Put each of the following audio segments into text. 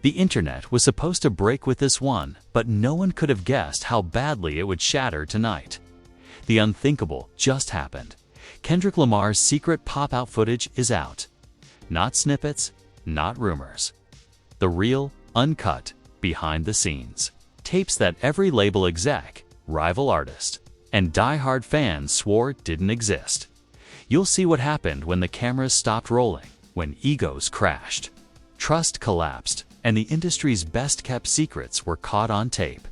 The internet was supposed to break with this one, but no one could have guessed how badly it would shatter tonight. The unthinkable just happened. Kendrick Lamar's secret pop-out footage is out. Not snippets, not rumors. The real, uncut, behind the scenes. Tapes that every label exec, rival artist, and die-hard fans swore didn't exist. You'll see what happened when the cameras stopped rolling, when egos crashed, trust collapsed, and the industry's best-kept secrets were caught on tape.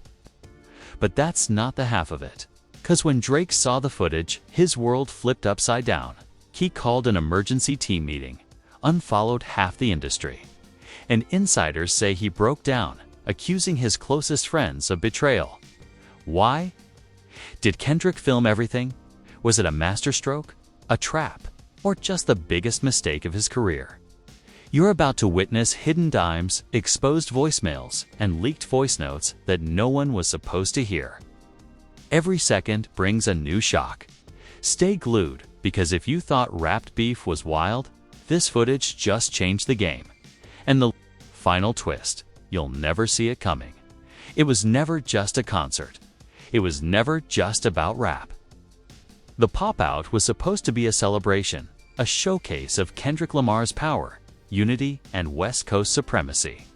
But that's not the half of it. 'Cause when Drake saw the footage, his world flipped upside down. He called an emergency team meeting, unfollowed half the industry. And insiders say he broke down, accusing his closest friends of betrayal. Why? Did Kendrick film everything? Was it a masterstroke, a trap, or just the biggest mistake of his career? You're about to witness hidden dimes, exposed voicemails, and leaked voice notes that no one was supposed to hear. Every second brings a new shock. Stay glued, because if you thought rapped beef was wild, this footage just changed the game. And the final twist, you'll never see it coming. It was never just a concert. It was never just about rap. The pop-out was supposed to be a celebration, a showcase of Kendrick Lamar's power, unity, and West Coast supremacy.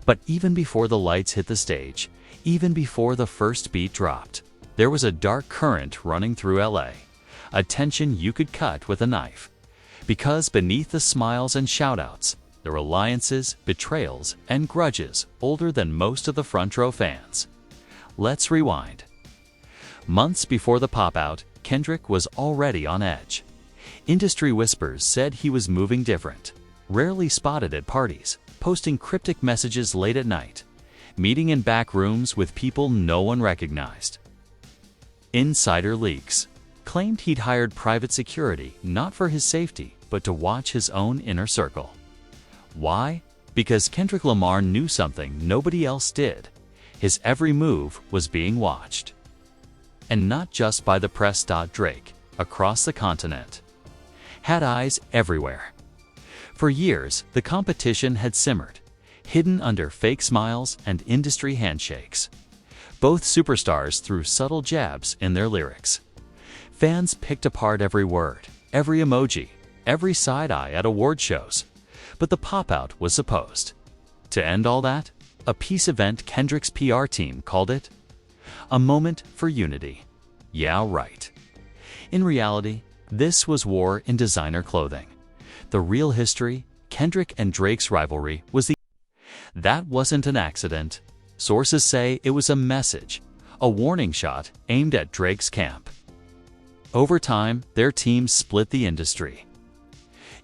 But even before the lights hit the stage, even before the first beat dropped, there was a dark current running through LA, a tension you could cut with a knife. Because beneath the smiles and shoutouts, there were alliances, betrayals, and grudges older than most of the front row fans. Let's rewind. Months before the pop-out, Kendrick was already on edge. Industry whispers said he was moving different, rarely spotted at parties, posting cryptic messages late at night, meeting in back rooms with people no one recognized. Insider leaks claimed he'd hired private security not for his safety, but to watch his own inner circle. Why? Because Kendrick Lamar knew something nobody else did. His every move was being watched. And not just by the press. Drake, across the continent, had eyes everywhere. For years, the competition had simmered, hidden under fake smiles and industry handshakes. Both superstars threw subtle jabs in their lyrics. Fans picked apart every word, every emoji, every side-eye at award shows. But the pop-out was supposed to end all that. A peace event. Kendrick's PR team called it a moment for unity. Yeah, right. In reality, this was war in designer clothing. The real history, Kendrick and Drake's rivalry, was that wasn't an accident. Sources say it was a message, a warning shot aimed at Drake's camp. Over time, their teams split the industry.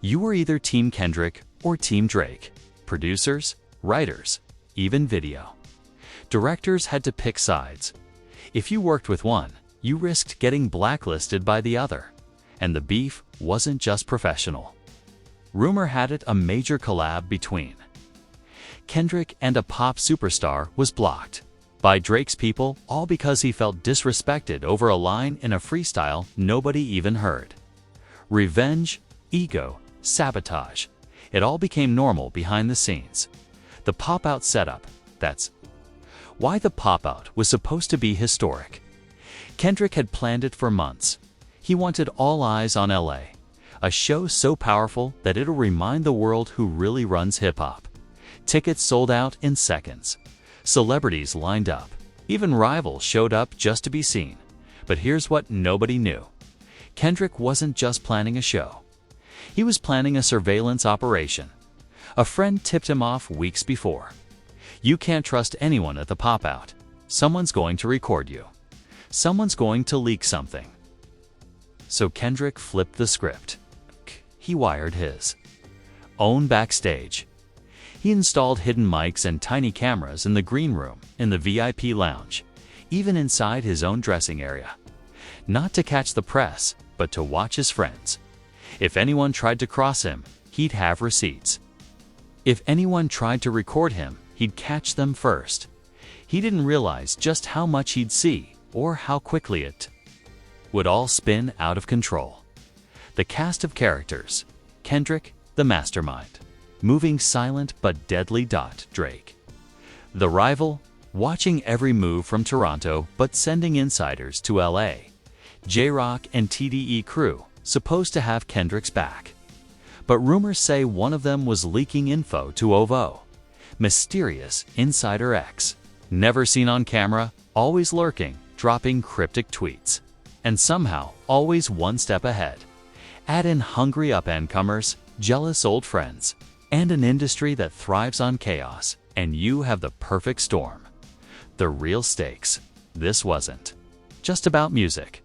You were either Team Kendrick or Team Drake. Producers, writers, even video. Directors had to pick sides. If you worked with one, you risked getting blacklisted by the other. And the beef wasn't just professional. Rumor had it a major collab between Kendrick and a pop superstar was blocked by Drake's people, all because he felt disrespected over a line in a freestyle nobody even heard. Revenge, ego, sabotage. It all became normal behind the scenes. The pop-out setup, that's why the pop-out was supposed to be historic. Kendrick had planned it for months. He wanted all eyes on LA, a show so powerful that it'll remind the world who really runs hip-hop. Tickets sold out in seconds. Celebrities lined up. Even rivals showed up just to be seen. But here's what nobody knew. Kendrick wasn't just planning a show. He was planning a surveillance operation. A friend tipped him off weeks before. You can't trust anyone at the pop-out. Someone's going to record you. Someone's going to leak something. So Kendrick flipped the script. He wired his own backstage. He installed hidden mics and tiny cameras in the green room, in the VIP lounge, even inside his own dressing area. Not to catch the press, but to watch his friends. If anyone tried to cross him, he'd have receipts. If anyone tried to record him, he'd catch them first. He didn't realize just how much he'd see, or how quickly it would all spin out of control. The cast of characters. Kendrick, the mastermind. moving silent but deadly. Drake. The rival, watching every move from Toronto but sending insiders to LA. J-Rock and TDE crew, supposed to have Kendrick's back. But rumors say one of them was leaking info to OVO. Mysterious Insider X. Never seen on camera, always lurking, dropping cryptic tweets. And somehow, always one step ahead. Add in hungry up-and-comers, jealous old friends, and an industry that thrives on chaos, and you have the perfect storm. The real stakes. This wasn't just about music.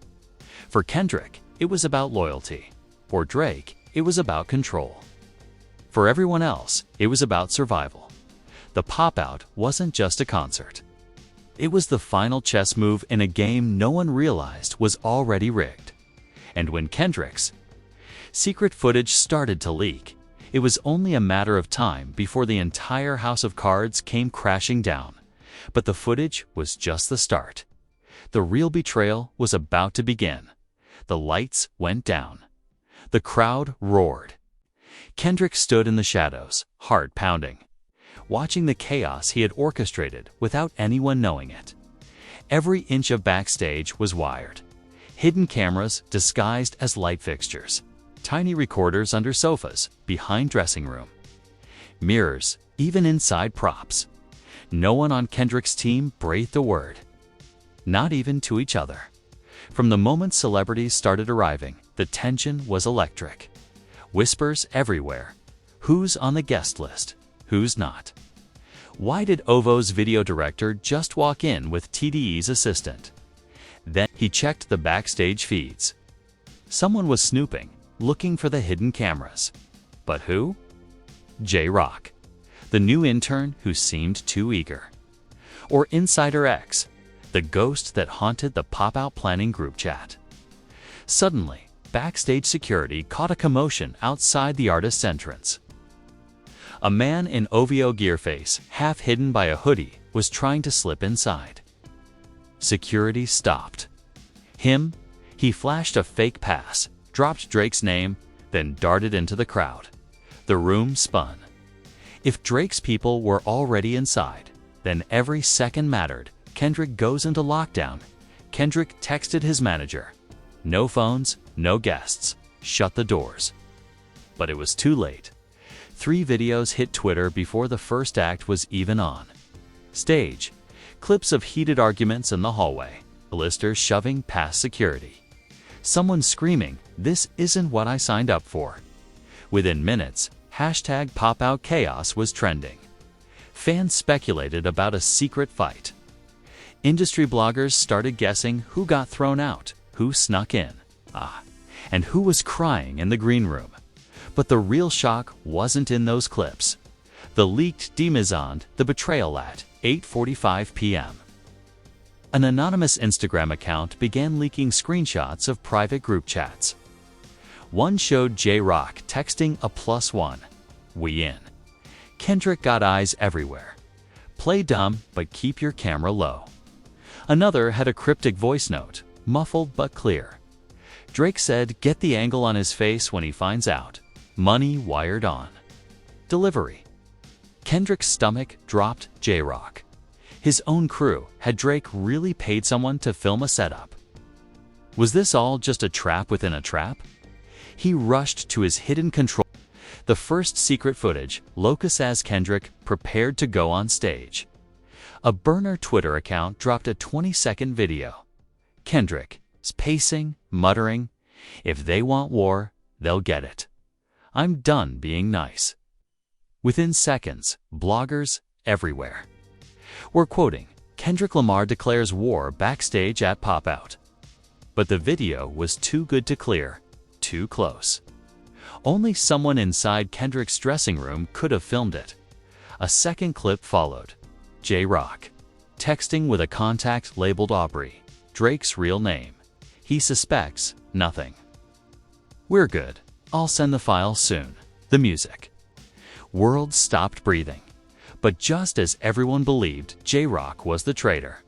For Kendrick, it was about loyalty. For Drake, it was about control. For everyone else, it was about survival. The pop-out wasn't just a concert. It was the final chess move in a game no one realized was already rigged. And when Kendrick's secret footage started to leak, it was only a matter of time before the entire house of cards came crashing down. But the footage was just the start. The real betrayal was about to begin. The lights went down. The crowd roared. Kendrick stood in the shadows, heart pounding, watching the chaos he had orchestrated without anyone knowing it. Every inch of backstage was wired. Hidden cameras disguised as light fixtures. Tiny recorders under sofas, behind dressing room. Mirrors, even inside props. No one on Kendrick's team breathed a word. Not even to each other. From the moment celebrities started arriving, the tension was electric. Whispers everywhere. Who's on the guest list? Who's not? Why did OVO's video director just walk in with TDE's assistant? Then he checked the backstage feeds. Someone was snooping, looking for the hidden cameras. But who? J-Rock, the new intern who seemed too eager. Or Insider X, the ghost that haunted the pop-out planning group chat. Suddenly, backstage security caught a commotion outside the artist's entrance. A man in OVO gear face, half hidden by a hoodie, was trying to slip inside. Security stopped him. He flashed a fake pass, dropped Drake's name, then darted into the crowd. The room spun. If Drake's people were already inside, then every second mattered. Kendrick goes into lockdown. Kendrick texted his manager. No phones, no guests. Shut the doors. But it was too late. 3 videos hit Twitter before the first act was even on. Stage. Clips of heated arguments in the hallway. Blisters shoving past security. Someone screaming, "This isn't what I signed up for." Within minutes, #PopOutChaos was trending. Fans speculated about a secret fight. Industry bloggers started guessing who got thrown out, who snuck in, and who was crying in the green room. But the real shock wasn't in those clips. The leaked demisand, the betrayal at 8:45 p.m. An anonymous Instagram account began leaking screenshots of private group chats. One showed J-Rock texting a +1. "We in." Kendrick got eyes everywhere. "Play dumb, but keep your camera low." Another had a cryptic voice note, muffled but clear. Drake said, "Get the angle on his face when he finds out. Money wired on." Delivery. Kendrick's stomach dropped. J-Rock, his own crew, had Drake really paid someone to film a setup? Was this all just a trap within a trap? He rushed to his hidden control. The first secret footage, Locus as Kendrick prepared to go on stage. A burner Twitter account dropped a 20-second video. Kendrick, pacing, muttering, "If they want war, they'll get it. I'm done being nice." Within seconds, bloggers everywhere were quoting, "Kendrick Lamar declares war backstage at Pop-Out." But the video was too good to clear, too close. Only someone inside Kendrick's dressing room could have filmed it. A second clip followed. J-Rock, texting with a contact labeled Aubrey, Drake's real name. He suspects nothing. "We're good. I'll send the file soon." The music. World stopped breathing. But just as everyone believed J-Rock was the traitor,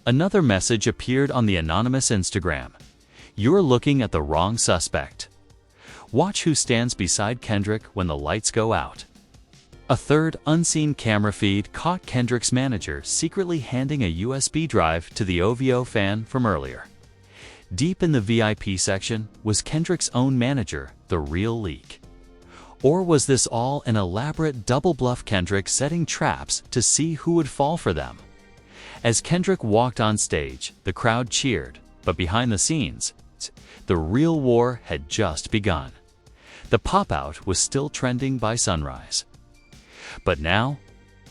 another message appeared on the anonymous Instagram. "You're looking at the wrong suspect. Watch who stands beside Kendrick when the lights go out." A third unseen camera feed caught Kendrick's manager secretly handing a USB drive to the OVO fan from earlier. Deep in the VIP section was Kendrick's own manager, the real leak. Or was this all an elaborate double bluff, Kendrick setting traps to see who would fall for them? As Kendrick walked on stage, the crowd cheered, but behind the scenes, the real war had just begun. The pop-out was still trending by sunrise. But now,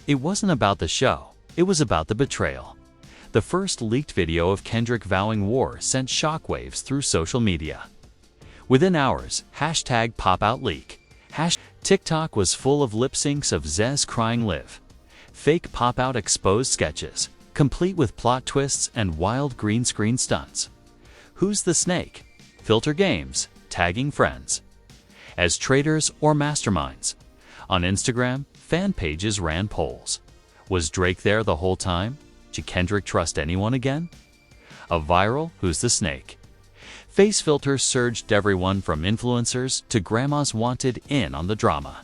it wasn't about the show, it was about the betrayal. The first leaked video of Kendrick vowing war sent shockwaves through social media. Within hours, #PopOutLeak. TikTok was full of lip syncs of Zez crying live. Fake pop-out exposed sketches, complete with plot twists and wild green screen stunts. Who's the snake? Filter games, tagging friends as traitors or masterminds. On Instagram, fan pages ran polls. Was Drake there the whole time? Should Kendrick trust anyone again? A viral Who's the Snake? Face filters surged, everyone from influencers to grandmas wanted in on the drama.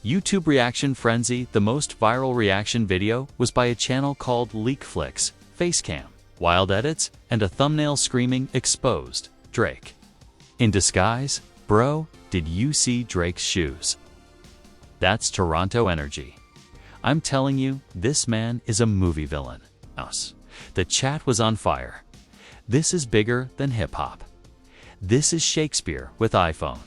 YouTube reaction frenzy. The most viral reaction video was by a channel called LeakFlix, Facecam, wild edits, and a thumbnail screaming exposed Drake. In disguise, bro, did you see Drake's shoes? That's Toronto energy. I'm telling you, this man is a movie villain. Us. The chat was on fire. This is bigger than hip-hop. This is Shakespeare with iPhones.